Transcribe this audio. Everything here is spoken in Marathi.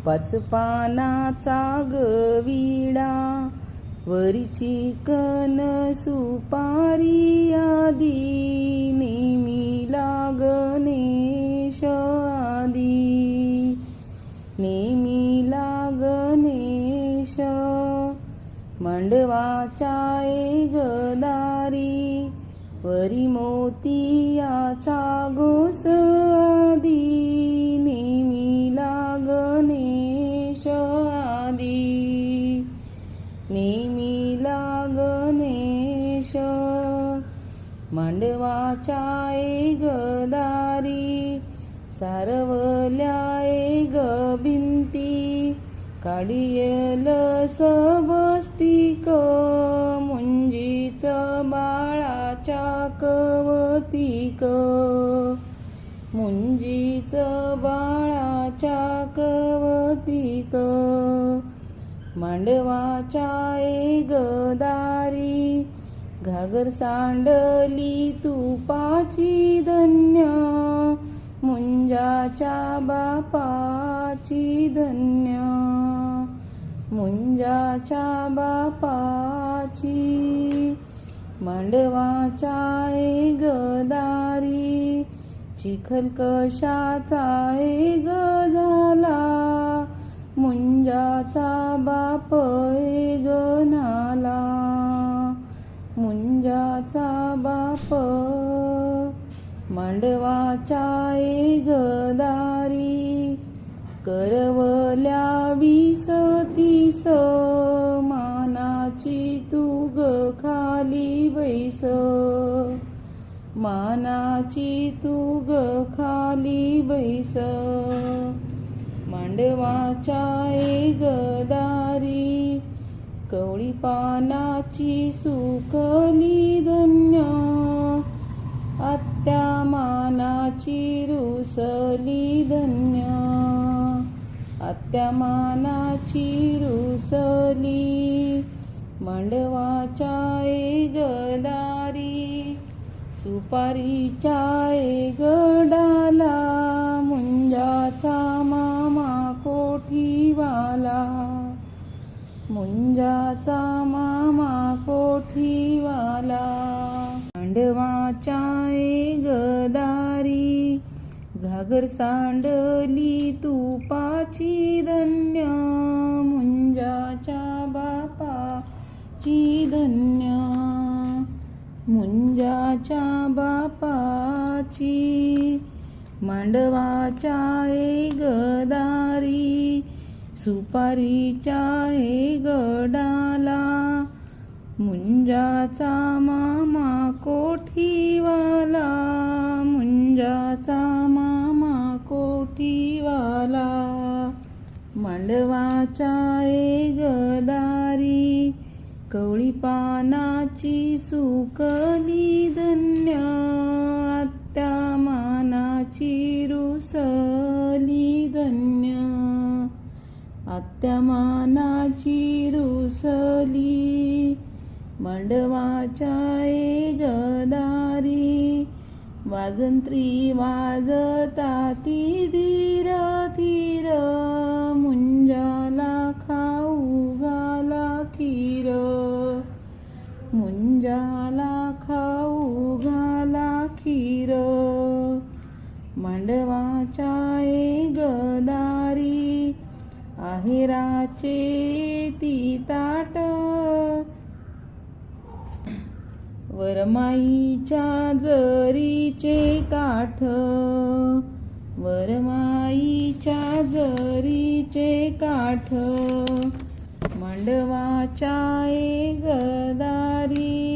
पाच पानाचा गविडा वरी चिकन सुपारी आदी नेमिला गणेश आदी नेमिला गणेश मांडवाच्या गदारी वरी मोतियाचा गोस आदी नेमिला गणेश आदी नेमिला गणेश मांडवाच्या गदारी सारवल्या भिंती काढियल सबस्तिक मुंजीच बाळाच्या कवतिक मुंजीच बाळाच्या कवतिक मांडवाच्या गदारी घागर सांडली तुपाची धन्य मुंजाच्या बापाची धन्य मुंजाच्या बापाची मांडवाच्या गदारी चिखल कशाचा झाला मुंजाचा बाप नाला मुंजाचा बाप मांडवाच्या गदारी करवल्या 20-30 मानाची तूग खाली बैस मानाची तूग खाली बैस मांडवाच्या गदारी कवळी पानाची सुकली धन्य आत्या मानाची रुसली धन्य आत्या मानाची रुसली मांडवाच्या गदारी सुपारीच्या गडाला मुंजाचा मामा कोठीवाला मुंजाचा मामा कोठीवाला मांडवाच्या गदारी घागर सांडली तुपाची धन्य मुंजाच्या बापाची धन्य मुंजाच्या बापाची मांडवाच्या गदारी सुपारीच्या गडाला मुंजाचा मामा कोठीवाला मुंजाचा मामा कोठीवाला मांडवाच्या गदारी कवळी पानाची सुकली धन्य आत्या मानाची रुसली धन्य आत्या मानाची रुसली मांडवाच्या गदारी वाजंत्री वाजता ती धीर धीर मुंजाला खाऊ घाला खीर मुंजाला खाऊ घाला खीर मांडवाच्या गदारी आहेराचे ती ताट वरमाईच्या जरीचे काठ वरमाईच्या जरीचे काठ मांडवाच्या गदारी